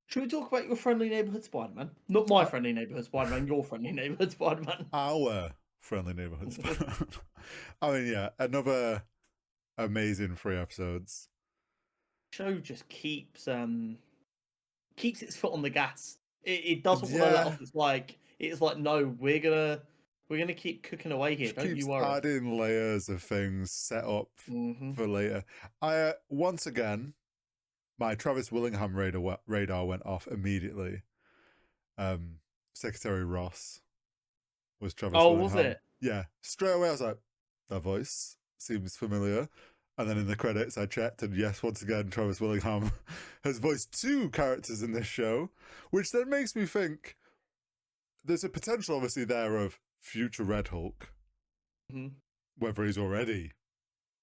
Should we talk about your Friendly Neighbourhood Spider-Man? Not my Friendly Neighbourhood Spider-Man, your Friendly Neighbourhood Spider-Man. Our Friendly Neighborhood Spider-Man. I mean, yeah, another amazing 3 episodes. Show just keeps its foot on the gas. It doesn't want to let off. Yeah, It's like no, we're gonna keep cooking away here. just Don't you keeps worry. adding layers of things set up Hmm. for later. I once again, my Travis Willingham radar went off immediately. Um, Secretary Ross was Travis Oh, was Willingham. it? Yeah, straight away I was like, that voice seems familiar. And then in the credits, I checked, and yes, once again, Travis Willingham has voiced 2 characters in this show, which then makes me think there's a potential, obviously, there of future Red Hulk. Hmm. Whether he's already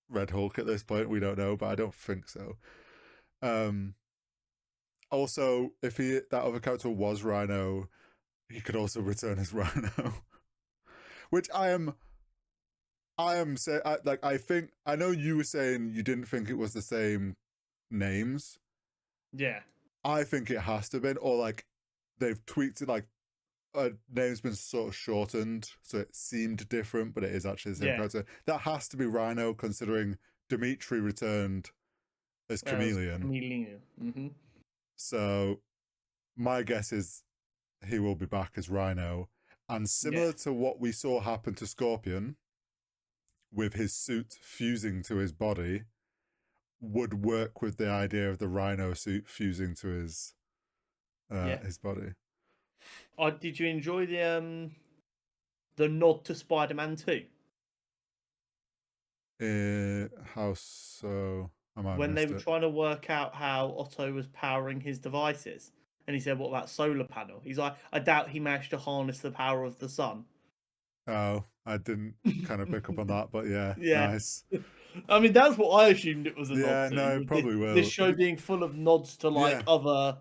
Red Hulk at this point, we don't know, but I don't think so. Um, Also, if that other character was Rhino, he could also return as Rhino, which I am say like I think I know you were saying you didn't think it was the same names. Yeah. I think it has to have been, or like they've tweaked it, like a name's been sort of shortened, so it seemed different, but it is actually the same Yeah. character. That has to be Rhino, considering Dimitri returned as Chameleon. Chameleon. Hmm. So my guess is he will be back as Rhino, and Yeah. similar to what we saw happen to Scorpion, with his suit fusing to his body, would work with the idea of the Rhino suit fusing to Yeah. his body. Did you enjoy the nod to Spider-Man 2 How so? I might have when they missed were it. trying to work out how Otto was powering his devices? And he said, "What about solar panel?" He's like, "I doubt he managed to harness the power of the sun." Oh, I didn't kind of pick up on that, but yeah, Yeah. nice. I mean, that's what I assumed it was a nod Yeah, to. no, With this, probably this will. show being full of nods to like Yeah,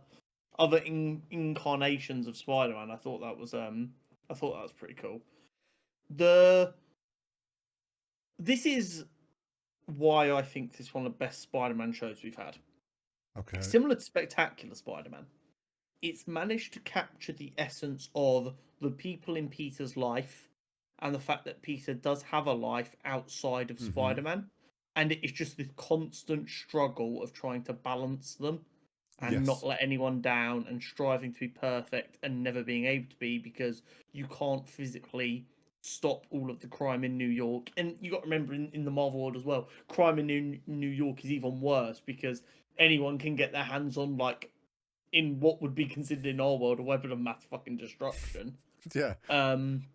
other incarnations of Spider-Man, I thought that was pretty cool. The This is why I think this is one of the best Spider-Man shows we've had. okay. Similar to Spectacular Spider-Man, it's managed to capture the essence of the people in Peter's life and the fact that Peter does have a life outside of Mm-hmm. Spider-Man. And it is just this constant struggle of trying to balance them and not Yes. let anyone down and striving to be perfect and never being able to be because you can't physically stop all of the crime in New York. And you got to remember in the Marvel world as well, crime in New York is even worse because anyone can get their hands on like in what would be considered in our world a weapon of mass fucking destruction. Yeah. Um,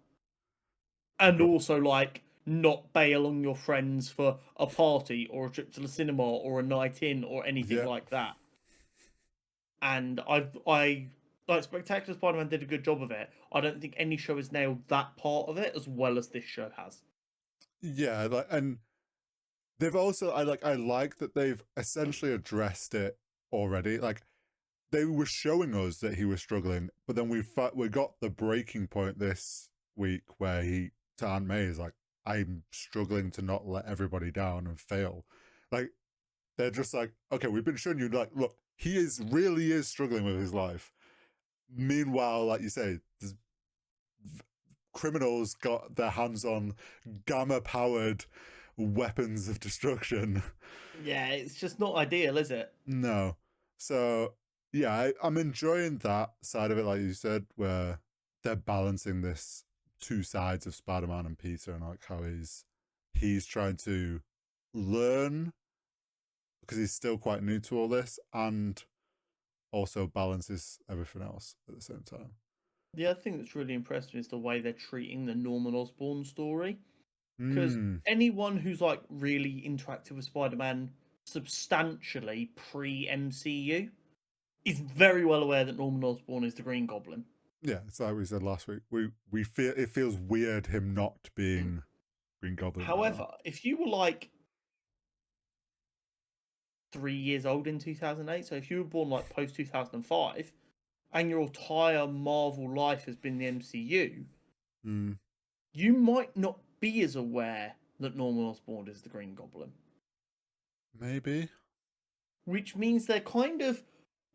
and But also like not bail on your friends for a party or a trip to the cinema or a night in or anything yeah. like that. And I like Spectacular Spider-Man did a good job of it. I don't think any show has nailed that part of it as well as this show has. Yeah, like, and they've also I like that they've essentially addressed it already. Like, they were showing us that he was struggling, but then we got the breaking point this week where he to Aunt May is like, I'm struggling to not let everybody down and fail. Like, they're just like, okay, we've been showing you, like, look, he really is struggling with his life. Meanwhile, like you say, criminals got their hands on gamma powered weapons of destruction. Yeah, it's just not ideal, is it? No. So yeah, I'm enjoying that side of it, like you said, where they're balancing this 2 sides of Spider-Man and Peter, and like how he's trying to learn because he's still quite new to all this, and also balances everything else at the same time. The other thing that's really impressed me is the way they're treating the Norman Osborn story. Because Hmm. anyone who's like really interacted with Spider-Man substantially pre-MCU is very well aware that Norman Osborn is the Green Goblin. Yeah, it's like we said last week. We feel it feels weird him not being Green Goblin right now. However, if you were like 3 years old in 2008, so if you were born like post 2005, and your entire Marvel life has been the MCU, Hmm. you might not be as aware that Norman Osborn is the Green Goblin. Maybe. Which means they're kind of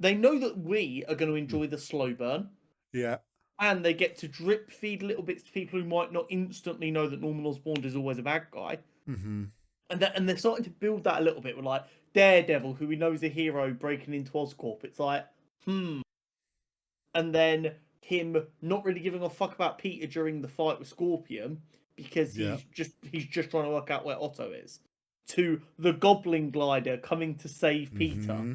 They know that we are going to enjoy the slow burn, Yeah. and they get to drip feed little bits to people who might not instantly know that Norman Osborn is always a bad guy. Mm-hmm. And they're starting to build that a little bit with like Daredevil, who we know is a hero breaking into Oscorp. It's like, and then him not really giving a fuck about Peter during the fight with Scorpion because Yeah. he's just trying to work out where Otto is. To the Goblin Glider coming to save Peter, Mm-hmm.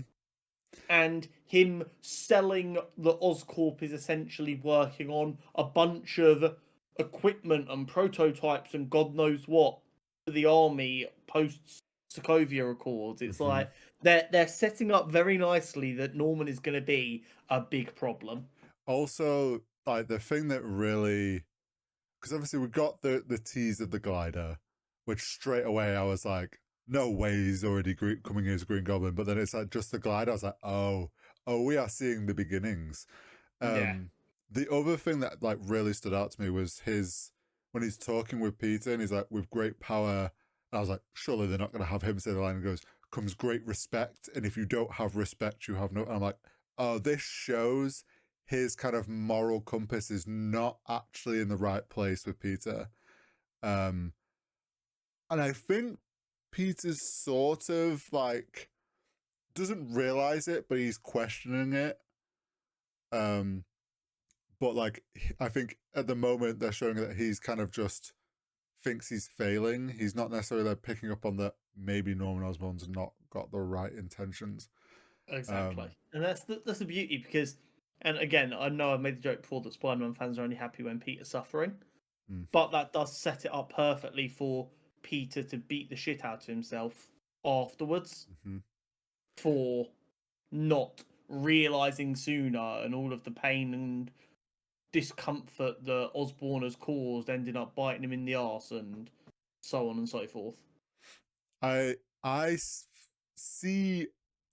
and him selling that Oscorp is essentially working on a bunch of equipment and prototypes and God knows what for the army post Sokovia Accords. It's Mm-hmm. like they're setting up very nicely that Norman is going to be a big problem. Also, like the thing that really, because obviously we got the tease of the glider, which straight away I was like, no way he's already coming in as Green Goblin. But then it's like just the glider. I was like, oh, we are seeing the beginnings. Yeah, Um, the other thing that like really stood out to me was his when he's talking with Peter and he's like, with great power. I was like, surely they're not going to have him say the line and goes, comes great respect. And if you don't have respect, you have no. And I'm like, oh, this shows his kind of moral compass is not actually in the right place with Peter. Um, and I think Peter's sort of like doesn't realize it, but he's questioning it. Um, but like I think at the moment they're showing that he's kind of just thinks he's failing. He's not necessarily like picking up on that maybe Norman Osborn's not got the right intentions. exactly. Um, And that's the beauty because, and again, I know I've made the joke before that Spider-Man fans are only happy when Peter's suffering, mm, but that does set it up perfectly for Peter to beat the shit out of himself afterwards hmm for not realizing sooner and all of the pain and discomfort that Osborn has caused ending up biting him in the arse and so on and so forth. I see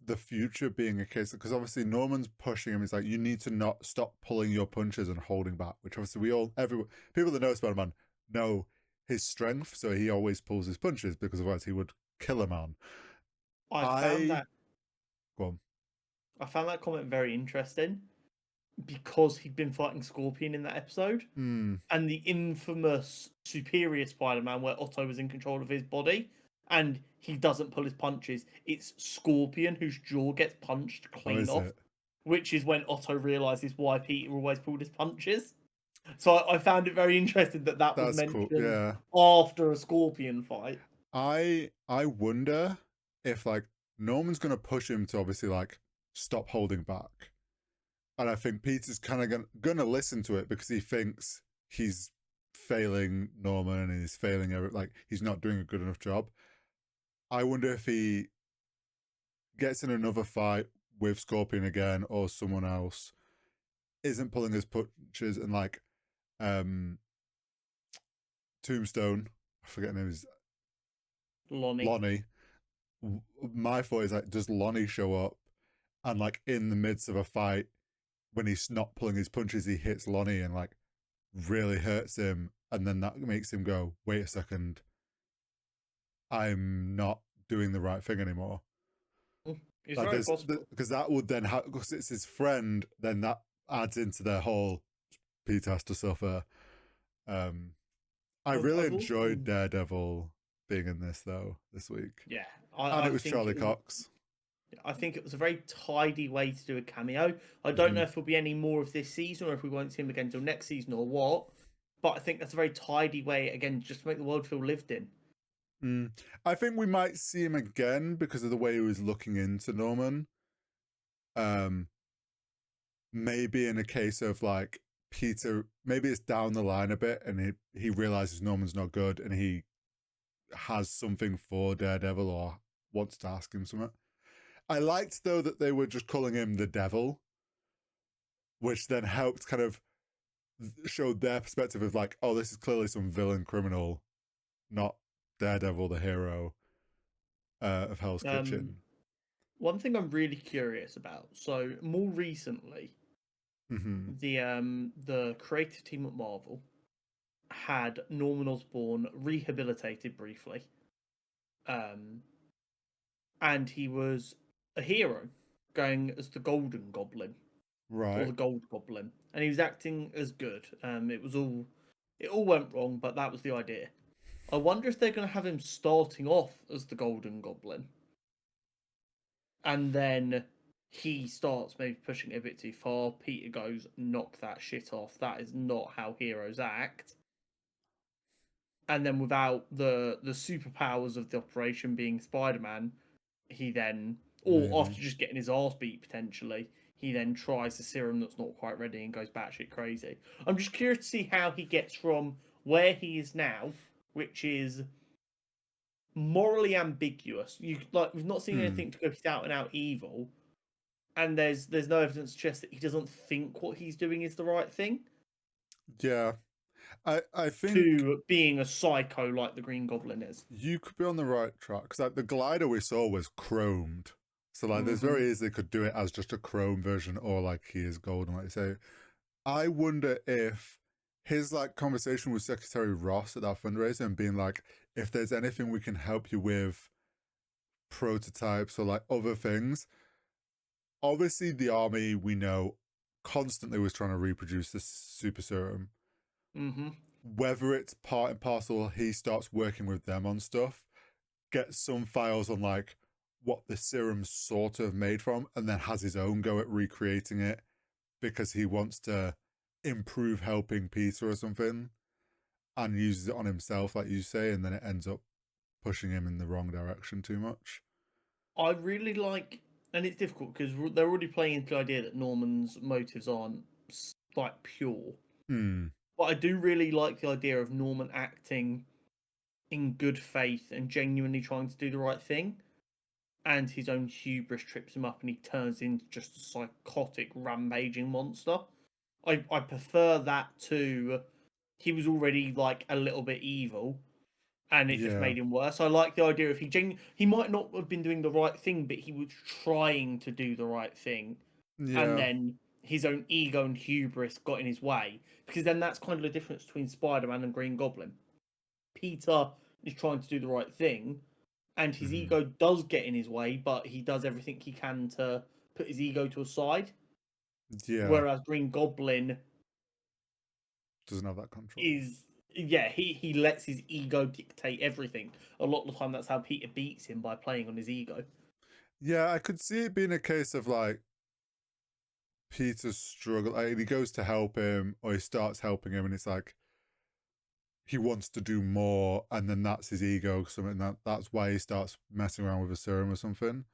the future being a case because obviously Norman's pushing him. He's like, you need to not stop pulling your punches and holding back. Which obviously everyone, people that know Spider-Man know his strength, so he always pulls his punches because otherwise he would kill a man. I found I that go on. I found that comment very interesting because he'd been fighting Scorpion in that episode Hmm. and the infamous Superior Spider-Man where Otto was in control of his body and he doesn't pull his punches. It's Scorpion whose jaw gets punched Oh, clean is off, it? which is when Otto realizes why Peter always pulled his punches. So I found it very interesting that that was That's cool. mentioned Yeah. after a Scorpion fight. I wonder if like Norman's gonna push him to obviously like stop holding back. And I think Peter's kind of gonna listen to it because he thinks he's failing Norman and he's failing like he's not doing a good enough job. I wonder if he gets in another fight with Scorpion again or someone else, isn't pulling his punches and like um Tombstone, I forget her name is Lonnie. Lonnie. My thought is like, does Lonnie show up and like in the midst of a fight when he's not pulling his punches, he hits Lonnie and like really hurts him, and then that makes him go, "Wait a second, I'm not doing the right thing anymore." It's Like very possible. because that would then because it's his friend, then that adds into their whole Pete has to suffer. Um, I really I've also enjoyed Daredevil being in this though this week, yeah, and I it was think Charlie it was Cox. I think it was a very tidy way to do a cameo. I don't Mm-hmm. know if there'll be any more of this season or if we won't see him again until next season or what. But I think that's a very tidy way, again, just to make the world feel lived in. Mm. I think we might see him again because of the way he was looking into Norman. Um, maybe in a case of like Peter, maybe it's down the line a bit, and he realizes Norman's not good, and he has something for Daredevil or wants to ask him something. I liked though that they were just calling him the Devil, which then helped kind of show their perspective of like, oh, this is clearly some villain criminal, not Daredevil, the hero of Hell's Um, Kitchen. One thing I'm really curious about. So more recently, Mm-hmm. the creative team at Marvel had Norman Osborn rehabilitated briefly, um, and he was a hero going as the Golden Goblin or Right. the Gold Goblin, and he was acting as good. It all went wrong, but that was the idea. I wonder if they're going to have him starting off as the Golden Goblin, and then he starts maybe pushing it a bit too far. Peter goes, "Knock that shit off. That is not how heroes act." And then without the superpowers of the operation being Spider-Man, he then, or Maybe. after just getting his arse beat potentially, he then tries the serum that's not quite ready and goes batshit crazy. I'm just curious to see how he gets from where he is now, which is morally ambiguous. We've not seen Hmm. anything to go he's out and out evil, and there's no evidence to suggest that he doesn't think what he's doing is the right thing. Yeah. I think To being a psycho like the Green Goblin is. you could be on the right track because like the glider we saw was chromed, so like there's Mm-hmm. very easily could do it as just a chrome version or like he is golden, like you say. I wonder if his like conversation with Secretary Ross at that fundraiser and being like, if there's anything we can help you with, prototypes or like other things. Obviously, the army we know constantly was trying to reproduce this super serum. Mm-hmm. Whether it's part and parcel, he starts working with them on stuff, gets some files on like what the serum's sort of made from, and then has his own go at recreating it because he wants to improve helping Peter or something, and uses it on himself, like you say, and then it ends up pushing him in the wrong direction too much. I really like, and it's difficult because they're already playing into the idea that Norman's motives aren't like pure. Hmm. But I do really like the idea of Norman acting in good faith and genuinely trying to do the right thing. And his own hubris trips him up and he turns into just a psychotic, rampaging monster. I prefer that to he was already like a little bit evil and it just Yeah. made him worse. I like the idea of he might not have been doing the right thing, but he was trying to do the right thing, and Yeah. then his own ego and hubris got in his way. Because then that's kind of the difference between Spider-Man and Green Goblin. Peter is trying to do the right thing, and his Mm-hmm. ego does get in his way, but he does everything he can to put his ego to a side. Yeah. Whereas Green Goblin Doesn't have that control. is, yeah, he lets his ego dictate everything. A lot of the time, that's how Peter beats him, by playing on his ego. Yeah, I could see it being a case of like Peter's struggle. Like, he goes to help him, or he starts helping him, and it's like he wants to do more, and then that's his ego. Something that's why he starts messing around with a serum or something.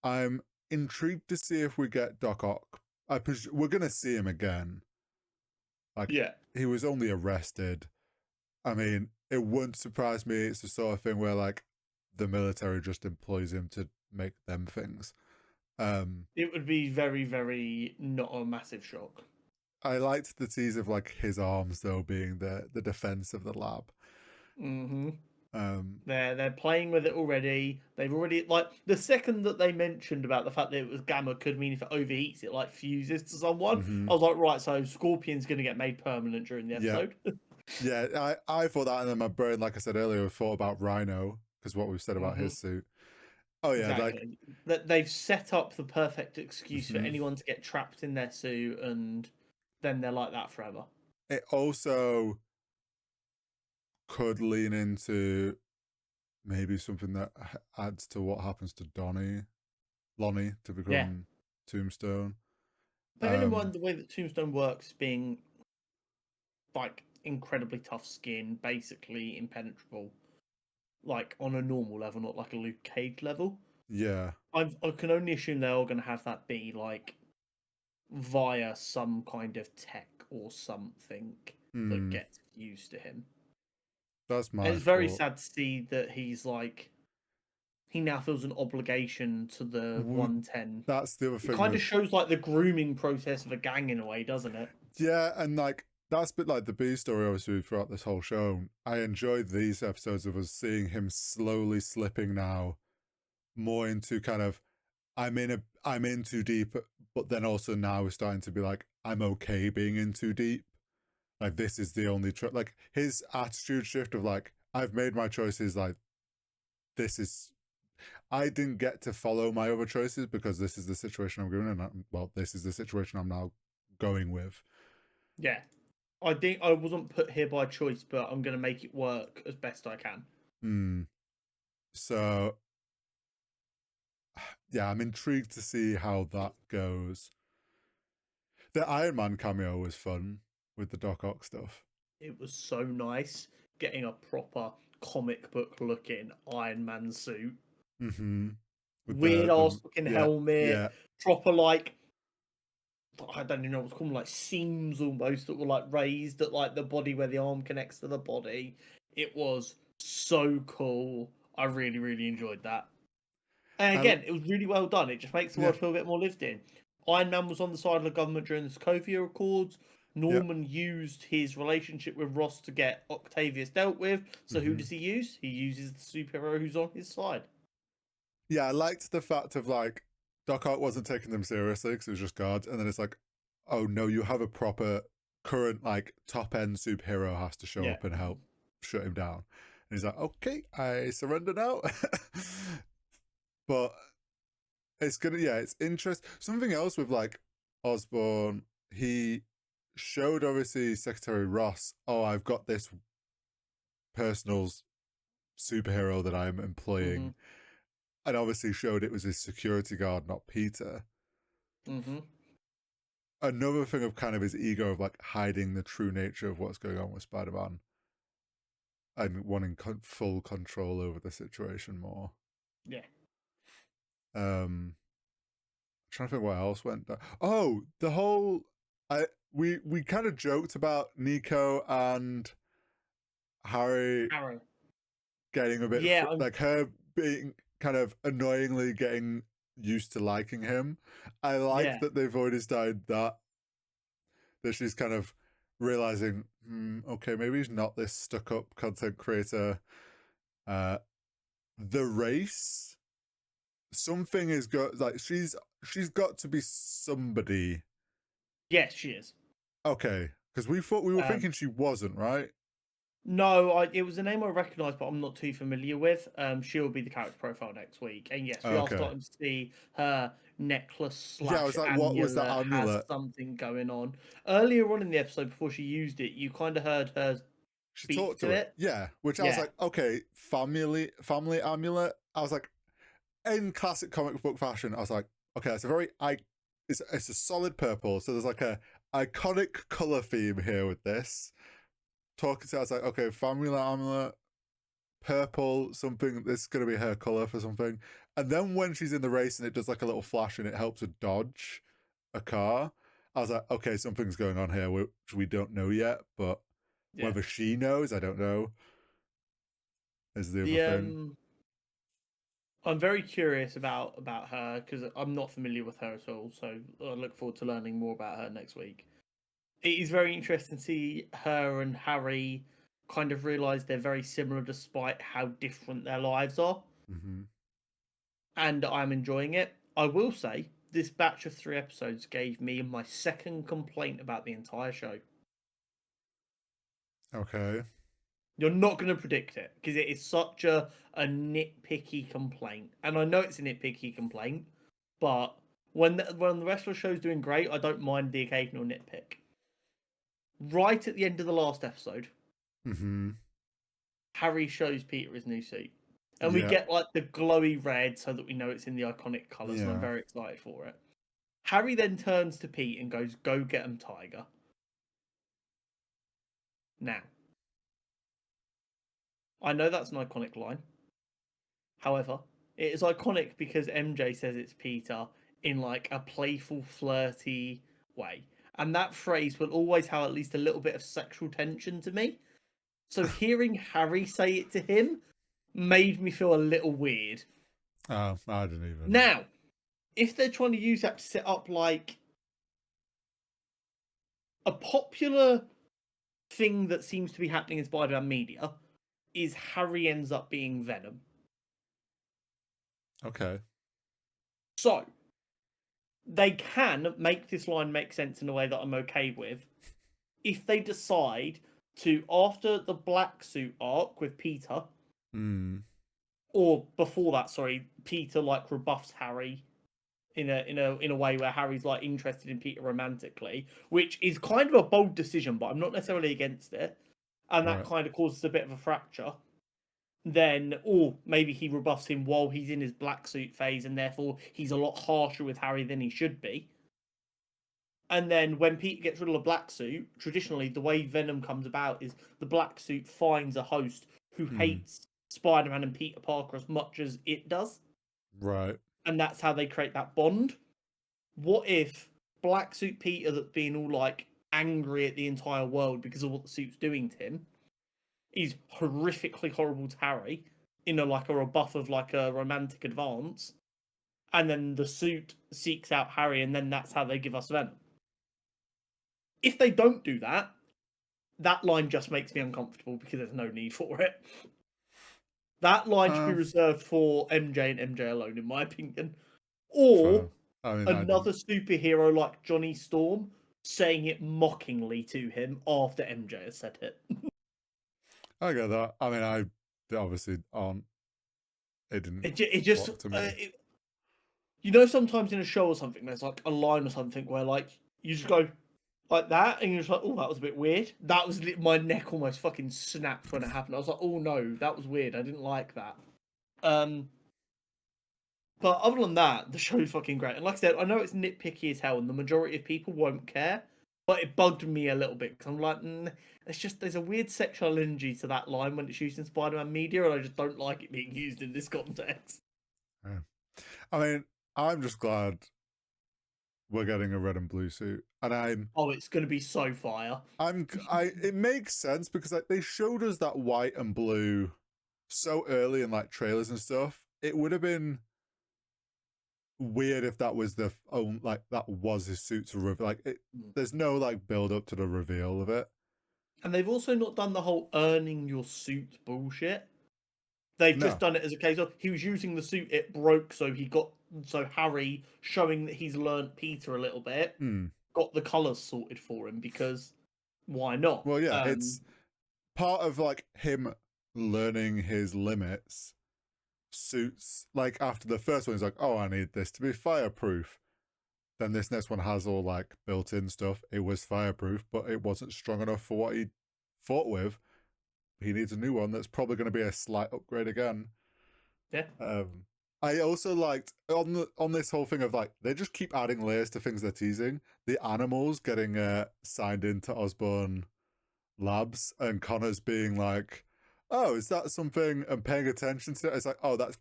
I'm intrigued to see if we get Doc Ock. We're gonna see him again. Like Yeah. he was only arrested. I mean, it wouldn't surprise me. It's the sort of thing where like the military just employs him to make them things. It would be very, very not a massive shock. I liked the tease of like his arms though being the defense of the lab. Mm-hmm. Um, They're playing with it already. They've already, like, the second that they mentioned about the fact that it was gamma could mean if it overheats, it like fuses to someone. mm-hmm. I was like, right, so Scorpion's going to get made permanent during the Yeah, episode. yeah. I thought that, and then my brain, like I said earlier, thought about Rhino because what we've said about Mm-hmm. his suit. Oh yeah, like Exactly. That they've set up the perfect excuse for mm-hmm. anyone to get trapped in their suit, and then they're like that forever. It also could lean into maybe something that adds to what happens to Lonnie to Yeah. become Tombstone. Bearing in mind the way that Tombstone works, being like incredibly tough skin, basically impenetrable, like on a normal level, not like a Luke Cage level. Yeah. I can only assume they're all going to have that be like via some kind of tech or something that Hmm. gets used to him. That's And my it's very thought. sad to see that he's like he now feels an obligation to the We, 110. that's the other It thing kind of with shows like the grooming process of a gang in a way, doesn't it? yeah, and like that's a bit like the B story obviously throughout this whole show. I enjoyed these episodes of us seeing him slowly slipping now more into kind of I'm in too deep, but then also now we're starting to be like I'm okay being in too deep. Like this is the only like his attitude shift of like I've made my choices. Like this is I didn't get to follow my other choices because this is the situation I'm going in, and this is the situation I'm now going with. Yeah. I think I wasn't put here by choice, but I'm going to make it work as best I can. So, yeah, I'm intrigued to see how that goes. The Iron Man cameo was fun with the Doc Ock stuff. It was so nice getting a proper comic book looking Iron Man suit. Mm-hmm. With Weird ass looking yeah, helmet, yeah. proper like I don't even know what's called, like seams almost that were like raised at like the body where the arm connects to the body. It was so cool. I really, really enjoyed that. And I, again, it was really well done. It just makes the yeah, world feel a bit more lived in. Iron Man was on the side of the government during the Sokovia Accords. yeah. Norman used his relationship with Ross to get Octavius dealt with. So who Mm-hmm. does he use? He uses the superhero who's on his side. Yeah, I liked the fact of like Doc Ock wasn't taking them seriously because it was just guards, and then it's like, oh no, you have a proper current like top end superhero has to show Yeah. up and help shut him down, and he's like, okay, I surrender now. But it's interesting. Something else with like Osborn, he showed obviously Secretary Ross, oh, I've got this personal superhero that I'm Mm-hmm. employing, and obviously showed it was his security guard, not Peter. Mm-hmm. Another thing of kind of his ego of like hiding the true nature of what's going on with Spider-Man and wanting full control over the situation more. Yeah. I'm trying to think what else went down. Oh, the whole we kind of joked about Nico and Harry Arrow. getting a bit Yeah. like her being kind of annoyingly getting used to liking him. I like Yeah. that they've already started that she's kind of realizing, okay, maybe he's not this stuck-up content creator. The race, something is got like she's got to be somebody. Yes, she is. Okay, because we were Um, thinking she wasn't, right? No, it was a name I recognise, but I'm not too familiar with. She'll be the character profile next week, and yes, we are Okay. starting to see her necklace Yeah, I slash was like, what was that amulet has amulet? something going on. Earlier on in the episode, before she used it, you kind of heard her She speak talked to to it. it. Yeah, which I was Yeah, like, okay, family amulet. I was like, in classic comic book fashion, I was like, okay, it's a very it's a solid purple. So there's like a iconic color theme here with this. Talking to, I was like, okay, family amulet, purple, something. This is gonna be her color for something. And then when she's in the race and it does like a little flash and it helps her dodge a car, I was like, okay, something's going on here which we don't know yet, but yeah. whether she knows, I don't know. Is the other The thing. I'm very curious about her because I'm not familiar with her at all. So I look forward to learning more about her next week. It is very interesting to see her and Harry kind of realize they're very similar despite how different their lives are. Mm-hmm. And I'm enjoying it. I will say, this batch of 3 episodes gave me my second complaint about the entire show. Okay. You're not going to predict it because it is such a nitpicky complaint. And I know it's a nitpicky complaint, but when the rest of the show's doing great, I don't mind the occasional nitpick. Right at the end of the last episode, Mm-hmm. Harry shows Peter his new suit. And we Yeah. get like the glowy red so that we know it's in the iconic colours, and I'm Yeah. very excited for it. Harry then turns to Pete and goes, "Go get him, Tiger." Now, I know that's an iconic line. However, it is iconic because MJ says it's Peter in like a playful, flirty way. And that phrase will always have at least a little bit of sexual tension to me. So hearing Harry say it to him made me feel a little weird. Oh, I didn't even. Now, if they're trying to use that to set up like a popular thing that seems to be happening in Spider-Man media, is Harry ends up being Venom. Okay. So they can make this line make sense in a way that I'm okay with if they decide to, after the black suit arc with Peter, Mm. or before that, sorry, Peter like rebuffs Harry in a way where Harry's like interested in Peter romantically, which is kind of a bold decision, but I'm not necessarily against it, and that Right. kind of causes a bit of a fracture. Then, or maybe he rebuffs him while he's in his black suit phase, and therefore he's a lot harsher with Harry than he should be. And then when Peter gets rid of the black suit, traditionally the way Venom comes about is the black suit finds a host who Mm. hates Spider-Man and Peter Parker as much as it does, Right. and that's how they create that bond. What if Black Suit Peter, that's been all like angry at the entire world because of what the suit's doing to him, is horrifically horrible to Harry in a like a rebuff of like a romantic advance, and then the suit seeks out Harry, and then that's how they give us Venom. If they don't do that, that line just makes me uncomfortable because there's no need for it. That line should be Um, reserved for MJ and MJ alone, in my opinion. Or Fair. I mean, I another didn't. superhero like Johnny Storm saying it mockingly to him after MJ has said it. I get that. I mean, they obviously aren't. It didn't It just, work to me. sometimes in a show or something, there's like a line or something where like you just go like that, and you're just like, oh, that was a bit weird. That was my neck almost fucking snapped when it happened. I was like, oh no, that was weird. I didn't like that. Um, But other than that, the show's fucking great. And like I said, I know it's nitpicky as hell, and the majority of people won't care. But it bugged me a little bit because I'm like, there's a weird sexual energy to that line when it's used in Spider-Man media, and I just don't like it being used in this context. Yeah. I mean, I'm just glad we're getting a red and blue suit, and Oh, it's gonna be so fire. it makes sense because like they showed us that white and blue so early in like trailers and stuff. It would have been weird if that was like that was his suit to reveal. Like there's no like build up to the reveal of it. And they've also not done the whole earning your suit bullshit. They've just No. done it as a case of he was using the suit, it broke, so Harry, showing that he's learnt Peter a little bit, Hmm. got the colours sorted for him because why not? Well, yeah, it's part of like him learning his limits. Suits like after the first one, he's like, "Oh, I need this to be fireproof." Then this next one has all like built-in stuff. It was fireproof, but it wasn't strong enough for what he fought with. He needs a new one that's probably going to be a slight upgrade again. Yeah. I also liked on this whole thing of like they just keep adding layers to things they're teasing. The animals getting signed into Osborn Labs, and Connor's being like, "Oh, is that something?" and paying attention to it. It's like, "Oh, that's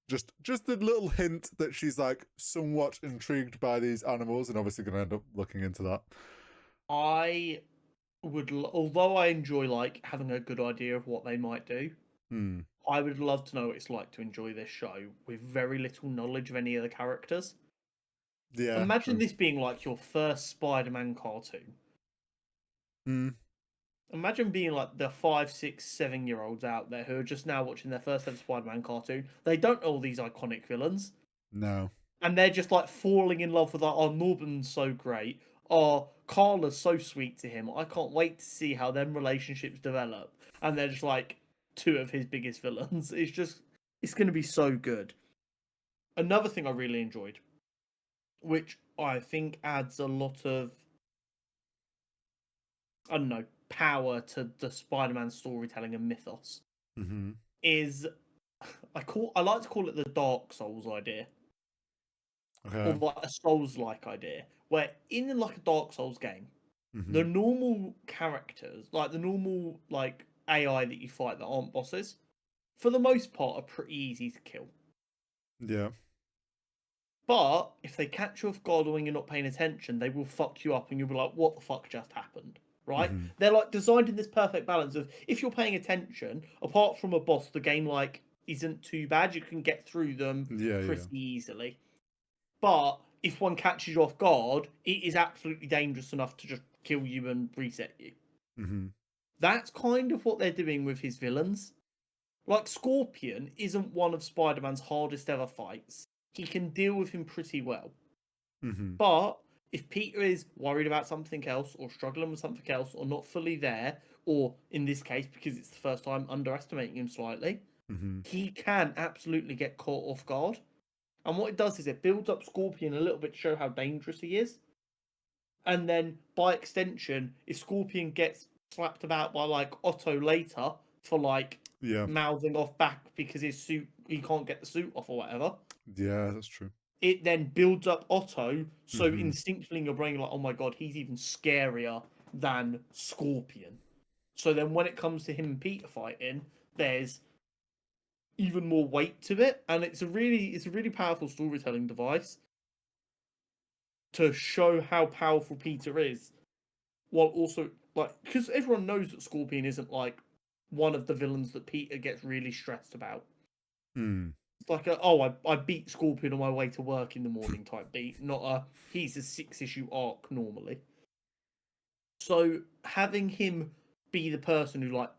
just the little hint that she's like somewhat intrigued by these animals, and obviously going to end up looking into that." I although I enjoy like having a good idea of what they might do, Hmm. I would love to know what it's like to enjoy this show with very little knowledge of any of the characters. Yeah. Imagine True. this being like your first Spider-Man cartoon. Hmm. Imagine being like the 5, 6, 7-year-olds out there who are just now watching their first ever Spider-Man cartoon. They don't know all these iconic villains. No. And they're just like falling in love with like, oh, Norman's so great. Oh, Carla's so sweet to him. I can't wait to see how them relationships develop. And they're just like two of his biggest villains. It's going to be so good. Another thing I really enjoyed, which I think adds a lot of, I don't know, power to the Spider-Man storytelling and mythos, Mm-hmm. is I like to call it the Dark Souls idea, or Okay. like a Souls-like idea, where in like a Dark Souls game, Mm-hmm. the normal characters, like the normal like AI that you fight that aren't bosses, for the most part are pretty easy to kill. Yeah. But if they catch you off guard when you're not paying attention, they will fuck you up and you'll be like, what the fuck just happened? Right? Mm-hmm. They're like designed in this perfect balance of if you're paying attention, apart from a boss, the game like isn't too bad. You can get through them Yeah. Yeah. pretty easily. But if one catches you off guard, it is absolutely dangerous enough to just kill you and reset you. Mm-hmm. That's kind of what they're doing with his villains. Like, Scorpion isn't one of Spider Man's hardest ever fights. He can deal with him pretty well. Mm-hmm. But if Peter is worried about something else, or struggling with something else, or not fully there, or in this case, because it's the first time, underestimating him slightly, Mm-hmm. he can absolutely get caught off guard. And what it does is it builds up Scorpion a little bit to show how dangerous he is. And then by extension, if Scorpion gets slapped about by like Otto later for like Yeah. mouthing off back because his suit, he can't get the suit off or whatever, Yeah, that's true. it then builds up Otto. So Mm-hmm. instinctively in your brain, you're like, oh my god, he's even scarier than Scorpion. So then when it comes to him and Peter fighting, there's even more weight to it, and it's a really powerful storytelling device to show how powerful Peter is, while also like because everyone knows that Scorpion isn't like one of the villains that Peter gets really stressed about. Mm. It's like I beat Scorpion on my way to work in the morning type beat, not a he's a 6-issue arc normally. So having him be the person who like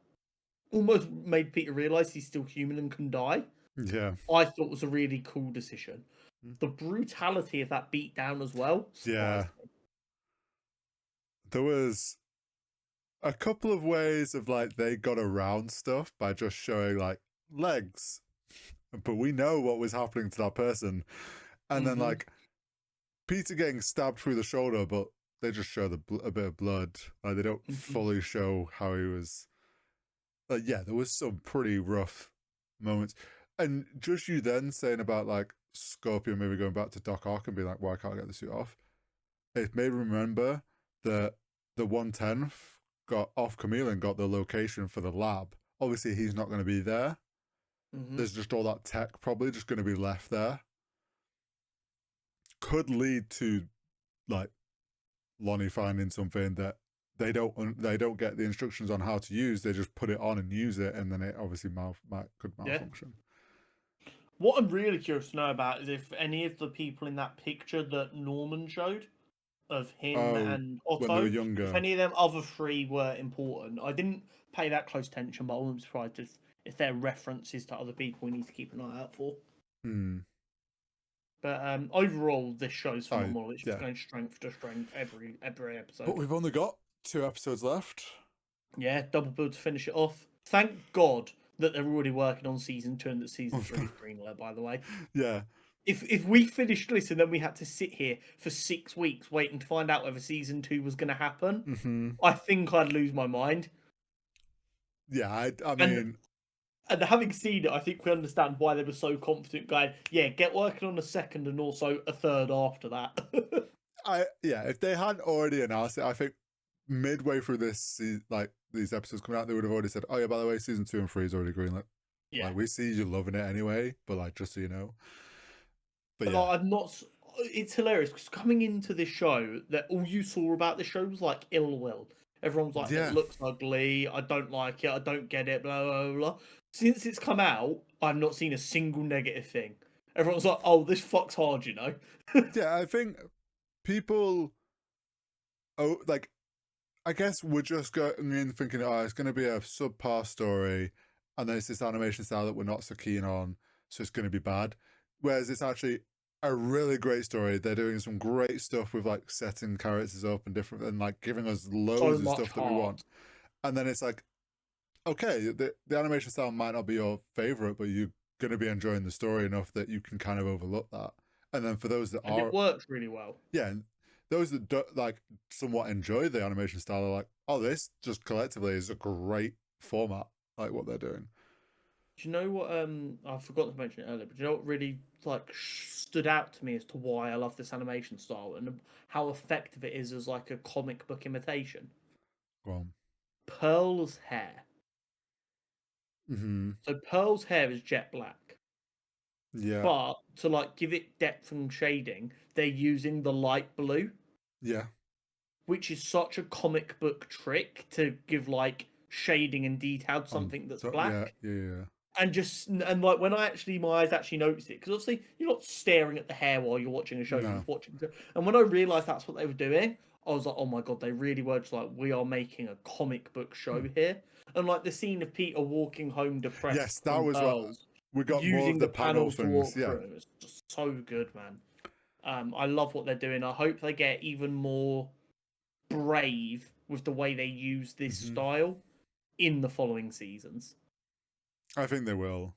almost made Peter realize he's still human and can die, Yeah. I thought was a really cool decision. Mm. The brutality of that beatdown as well Yeah. surprised me. There was a couple of ways of like they got around stuff by just showing like legs, but we know what was happening to that person. And then like Peter getting stabbed through the shoulder, but they just show a bit of blood. Like they don't fully show how he was. Yeah, there was some pretty rough moments. And just you then saying about like Scorpion maybe going back to Doc Ock and being like, "Why can't I get the suit off?" It made me remember that the 110 got off Camille and got the location for the lab. Obviously, he's not going to be there. There's just all that tech probably just going to be left there. Could lead to like Lonnie finding something that they don't get the instructions on how to use. They just put it on and use it, and then it obviously could malfunction. What I'm really curious to know about is if any of the people in that picture that Norman showed of him and when they were Otto, younger, if any of them other three were important. I didn't pay that close attention, but I wasn't surprised if they're references to other people we need to keep an eye out for. But overall, this show's phenomenal. It's just going strength to strength every episode. But we've only got 2 episodes left. Yeah, double build to finish it off. Thank God that they're already working on season 2 and that season 3 is greenlit, by the way. Yeah. If we finished this and then we had to sit here for 6 weeks waiting to find out whether season 2 was going to happen, I think I'd lose my mind. Yeah, I mean... And having seen it, I think we understand why they were so confident going, yeah, get working on a second and also a third after that. If they hadn't already announced it, I think midway through this, like these episodes coming out, they would have already said, "Oh yeah, by the way, season 2 and 3 is already greenlit." Yeah, like, we see you loving it anyway, but like just so you know. But yeah, I'm not. It's hilarious because coming into this show, that all you saw about the show was like ill will. Everyone's like, "It looks ugly. I don't like it. I don't get it." Blah blah blah. Since it's come out, I've not seen a single negative thing. Everyone's like, "Oh, this fucks hard," you know. Yeah, I think people, like, I guess we're just going in thinking, "Oh, it's going to be a subpar story, and then it's this animation style that we're not so keen on, so it's going to be bad." Whereas it's actually a really great story. They're doing some great stuff with like setting characters up and different, and like giving us loads of stuff that we want. And then it's like, okay, the animation style might not be your favorite, but you're going to be enjoying the story enough that you can kind of overlook that. And then for those that it works really well. Yeah, and those that do, like somewhat enjoy the animation style are like, oh, this just collectively is a great format, like what they're doing. Do you know what? I forgot to mention it earlier, but do you know what really like stood out to me as to why I love this animation style and how effective it is as like a comic book imitation? Go on. Pearl's hair. So Pearl's hair is jet black. Yeah. But to like give it depth and shading, they're using the light blue. Yeah. Which is such a comic book trick to give like shading and detail to something that's black. Yeah. And like when my eyes actually noticed it, because obviously you're not staring at the hair while you're watching a show, you're just watching. And when I realised that's what they were doing, I was like, oh my god, they really were just like, we are making a comic book show here. And like the scene of Peter walking home depressed. Yes, that was what we got using more of the panel to walk things. through. It's just so good, man. I love what they're doing. I hope they get even more brave with the way they use this style in the following seasons. I think they will.